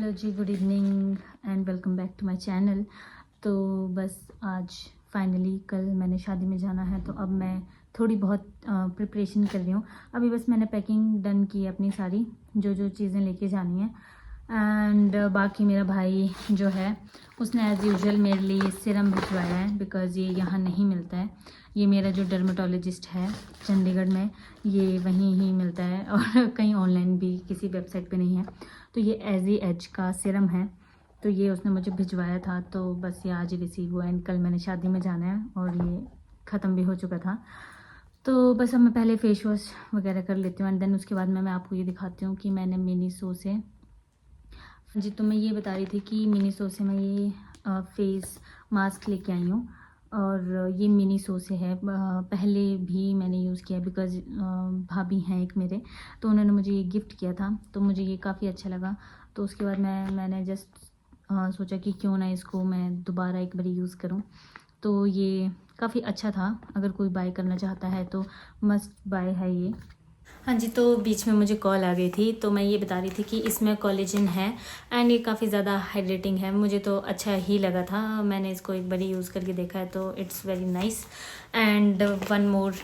Hello जी, good evening and welcome back to my channel. तो बस आज फाइनली कल मैंने शादी में जाना है, तो अब मैं थोड़ी बहुत प्रिपरेशन कर रही हूँ। अभी बस मैंने पैकिंग डन की है अपनी सारी, जो जो चीज़ें लेके जानी है। एंड बाकी मेरा भाई जो है उसने एज़ यूजुअल मेरे लिए सीरम भिजवाया है, बिकॉज़ ये यहाँ नहीं मिलता है। ये मेरा जो डर्मेटोलॉजिस्ट है चंडीगढ़ में, ये वहीं ही मिलता है और कहीं ऑनलाइन भी किसी वेबसाइट पे नहीं है। तो ये एजी एज का सीरम है, तो ये उसने मुझे भिजवाया था। तो बस ये आज ही रिसीव हुआ है। कल मैंने शादी में जाना है और ये ख़त्म भी हो चुका था। तो बस अब मैं पहले फेस वॉश वगैरह कर लेती हूँ एंड देन उसके बाद मैं आपको ये दिखाती हूँ कि मैंने मिनीसो से, जी तो मैं ये बता रही थी कि मिनीसो से मैं ये फेस मास्क लेके आई हूँ। और ये मिनीसो से है, पहले भी मैंने यूज़ किया बिकॉज़ भाभी हैं एक मेरे, तो उन्होंने मुझे ये गिफ्ट किया था, तो मुझे ये काफ़ी अच्छा लगा। तो उसके बाद मैंने जस्ट सोचा कि क्यों ना इसको मैं दोबारा एक बारी यूज़ करूँ। तो ये काफ़ी अच्छा था, अगर कोई बाय करना चाहता है तो मस्ट बाय है ये। हाँ जी, तो बीच में मुझे कॉल आ गई थी, तो मैं ये बता रही थी कि इसमें कोलेजन है एंड ये काफ़ी ज़्यादा हाइड्रेटिंग है। मुझे तो अच्छा ही लगा था, मैंने इसको एक बार यूज़ करके देखा है, तो it's very nice. And one more,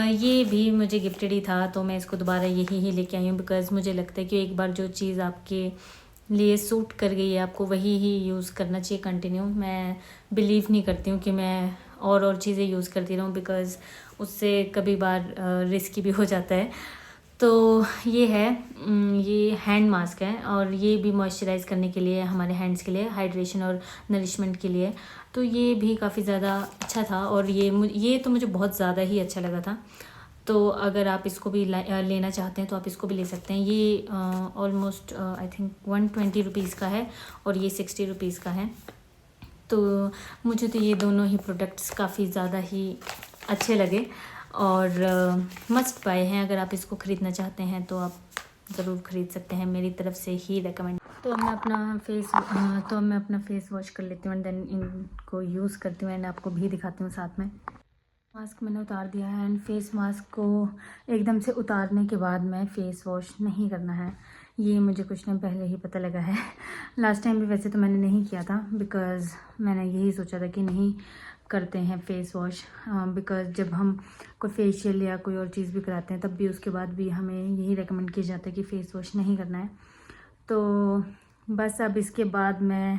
ये भी मुझे गिफ्टेड ही था, तो मैं इसको दोबारा यही ही लेके आई हूँ बिकॉज़ मुझे लगता है कि एक बार जो चीज़ आपके लिए सूट कर गई है, आपको वही ही यूज़ करना चाहिए कंटिन्यू। मैं बिलीव नहीं करती हूँ कि मैं और चीज़ें यूज़ करती रहूँ, बिकॉज़ उससे कभी बार रिस्की भी हो जाता है। तो ये है, ये हैंड मास्क है और ये भी मॉइस्चराइज़ करने के लिए, हमारे हैंड्स के लिए हाइड्रेशन और नरिशमेंट के लिए। तो ये भी काफ़ी ज़्यादा अच्छा था और ये तो मुझे बहुत ज़्यादा ही अच्छा लगा था। तो अगर आप इसको भी लेना चाहते हैं तो आप इसको भी ले सकते हैं। ये ऑलमोस्ट आई थिंक 120 रुपीज़ का है और ये 60 रुपीज़ का है। तो मुझे तो ये दोनों ही प्रोडक्ट्स काफ़ी ज़्यादा ही अच्छे लगे और मस्ट बाय हैं। अगर आप इसको ख़रीदना चाहते हैं तो आप ज़रूर ख़रीद सकते हैं, मेरी तरफ से ही रेकमेंड। तो अब मैं अपना फेस वॉश कर लेती हूँ एंड देन इनको यूज़ करती हूँ एंड आपको भी दिखाती हूँ साथ में। मास्क मैंने उतार दिया है एंड फेस मास्क को एकदम से उतारने के बाद में फ़ेस वॉश नहीं करना है, ये मुझे कुछ टाइम पहले ही पता लगा है। लास्ट टाइम भी वैसे तो मैंने नहीं किया था बिकॉज़ मैंने यही सोचा था कि नहीं करते हैं फ़ेस वॉश, बिकॉज़ जब हम कोई फेशियल या कोई और चीज़ भी कराते हैं तब भी उसके बाद भी हमें यही रेकमेंड किया जाता है कि फ़ेस वॉश नहीं करना है। तो बस अब इसके बाद में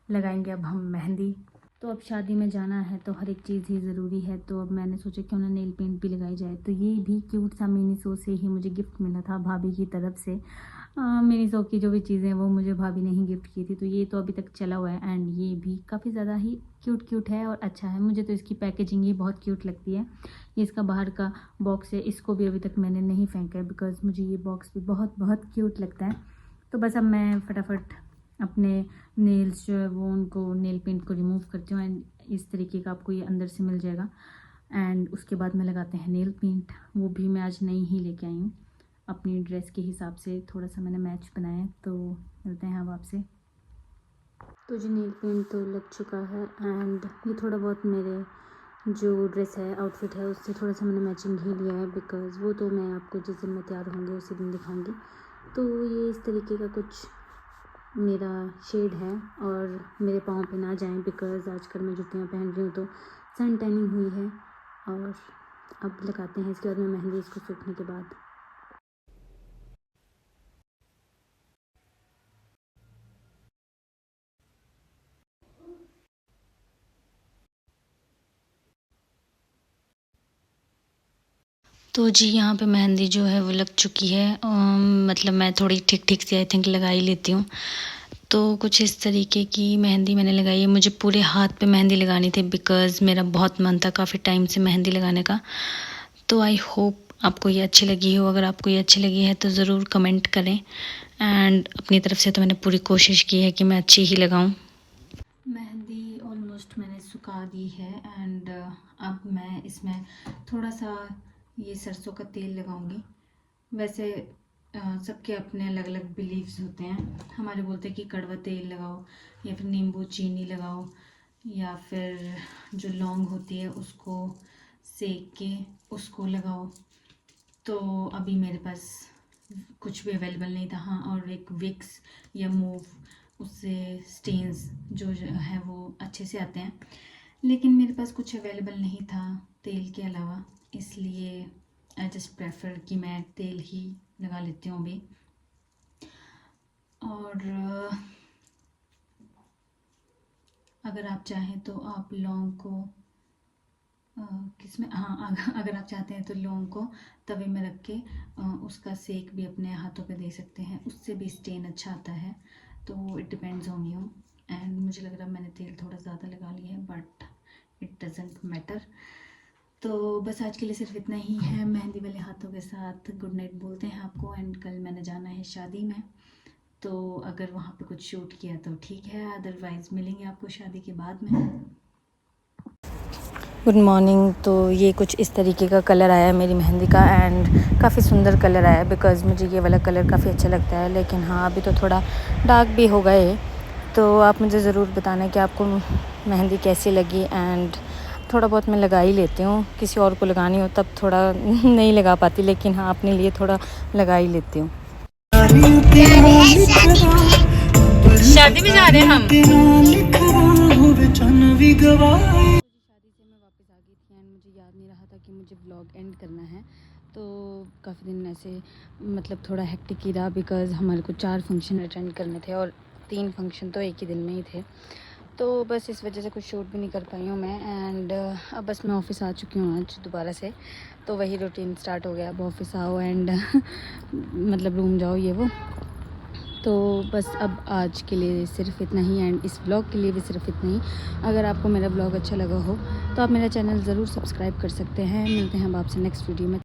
लगाएंगे अब हम मेहंदी। तो अब शादी में जाना है तो हर एक चीज़ ही ज़रूरी है, तो अब मैंने सोचा क्यों ना नेल पेंट भी लगाई जाए। तो ये भी क्यूट सा मिनीसो से ही मुझे गिफ्ट मिला था भाभी की तरफ से। मिनीसो की जो भी चीज़ें हैं वो मुझे भाभी ने ही गिफ्ट की थी, तो ये तो अभी तक चला हुआ है एंड ये भी काफ़ी ज़्यादा ही क्यूट है और अच्छा है। मुझे तो इसकी पैकेजिंग ही बहुत क्यूट लगती है। ये इसका बाहर का बॉक्स है, इसको भी अभी तक मैंने नहीं फेंका है बिकॉज़ मुझे ये बॉक्स भी बहुत क्यूट लगता है। तो बस अब मैं फटाफट अपने नेल्स जो है वो उनको नेल पेंट को रिमूव करती हूँ एंड इस तरीके का आपको ये अंदर से मिल जाएगा। एंड उसके बाद में लगाते हैं नेल पेंट, वो भी मैं आज नई ही लेके आई हूँ अपनी ड्रेस के हिसाब से, थोड़ा सा मैंने मैच बनाया है। तो मिलते हैं अब आपसे। तो जी नेल पेंट तो लग चुका है एंड ये थोड़ा बहुत मेरे जो ड्रेस है, आउटफिट है, उससे थोड़ा सा मैंने मैचिंग ही लिया है बिकॉज़ वो तो मैं आपको जिस दिन मैं तैयार होंगी उसी दिन दिखाऊंगी। तो ये इस तरीके का कुछ मेरा शेड है और मेरे पाँव पे ना जाएं बिकॉज़ आजकल मैं जुतियाँ पहन रही हूँ तो सन टैनिंग हुई है। और अब लगाते हैं इसके बाद में मेहंदी, इसको सूखने के बाद। तो जी यहाँ पे मेहंदी जो है वो लग चुकी है, मतलब मैं थोड़ी ठीक से आई थिंक लगा ही लेती हूँ। तो कुछ इस तरीके की मेहंदी मैंने लगाई है। मुझे पूरे हाथ पे मेहंदी लगानी थी बिकॉज़ मेरा बहुत मन था काफ़ी टाइम से मेहंदी लगाने का। तो आई होप आपको ये अच्छी लगी हो। अगर आपको ये अच्छी लगी है तो ज़रूर कमेंट करें एंड अपनी तरफ से तो मैंने पूरी कोशिश की है कि मैं अच्छी ही लगाऊं। मेहंदी ऑलमोस्ट मैंने सुखा दी है एंड अब मैं इसमें थोड़ा सा ये सरसों का तेल लगाऊंगी। वैसे सबके अपने अलग अलग बिलीव्स होते हैं। हमारे बोलते हैं कि कड़वा तेल लगाओ या फिर नींबू चीनी लगाओ या फिर जो लौंग होती है उसको सेक के उसको लगाओ। तो अभी मेरे पास कुछ भी अवेलेबल नहीं था। हाँ, और एक विक्स या मूव उससे स्टेन्स जो है वो अच्छे से आते हैं। लेकिन मेरे पास कुछ अवेलेबल नहीं था तेल के अलावा, इसलिए आई जस्ट प्रेफर कि मैं तेल ही लगा लेती हूँ अभी। और अगर आप चाहें तो आप लौंग को किसमें, हाँ, अगर आप चाहते हैं तो लौंग को तवे में रख के उसका सेक भी अपने हाथों पे दे सकते हैं, उससे भी स्टेन अच्छा आता है। तो it depends on you. And मुझे लग रहा है मैंने तेल थोड़ा ज़्यादा लगा लिया है, बट इट डजेंट मैटर। तो बस आज के लिए सिर्फ इतना ही है। मेहंदी वाले हाथों के साथ गुड नाइट बोलते हैं आपको। एंड कल मैंने जाना है शादी में, तो अगर वहाँ पे कुछ शूट किया तो ठीक है, अदरवाइज़ मिलेंगे आपको शादी के बाद में। Good morning. तो ये कुछ इस तरीके का कलर आया है मेरी मेहंदी का, एंड काफ़ी सुंदर कलर आया है बिकॉज़ मुझे ये वाला कलर काफ़ी अच्छा लगता है। लेकिन हाँ, अभी तो थोड़ा डार्क भी हो गए। तो आप मुझे ज़रूर बताना कि आपको मेहंदी कैसी लगी। एंड थोड़ा बहुत मैं लगा ही लेती हूँ, किसी और को लगानी हो तब थोड़ा नहीं लगा पाती, लेकिन हाँ, अपने लिए थोड़ा लगा ही लेती हूँ। शादी में जा रहे हैं हम। शादी से मैं वापस आ गई थी एंड मुझे याद नहीं रहा था कि मुझे व्लॉग एंड करना है। तो काफ़ी दिन ऐसे मतलब थोड़ा हेक्टिक ही रहा बिकॉज़ हमारे को 4 फंक्शन अटेंड करने थे और 3 फंक्शन तो एक ही दिन में ही थे। तो बस इस वजह से कुछ शूट भी नहीं कर पाई हूँ मैं। एंड अब बस मैं ऑफ़िस आ चुकी हूँ आज दोबारा से, तो वही रूटीन स्टार्ट हो गया। अब ऑफ़िस आओ एंड मतलब रूम जाओ, ये वो। तो बस अब आज के लिए सिर्फ इतना ही, एंड इस व्लॉग के लिए भी सिर्फ इतना ही। अगर आपको मेरा व्लॉग अच्छा लगा हो तो आप मेरा चैनल ज़रूर सब्सक्राइब कर सकते हैं। मिलते हैं अब आपसे नेक्स्ट वीडियो में।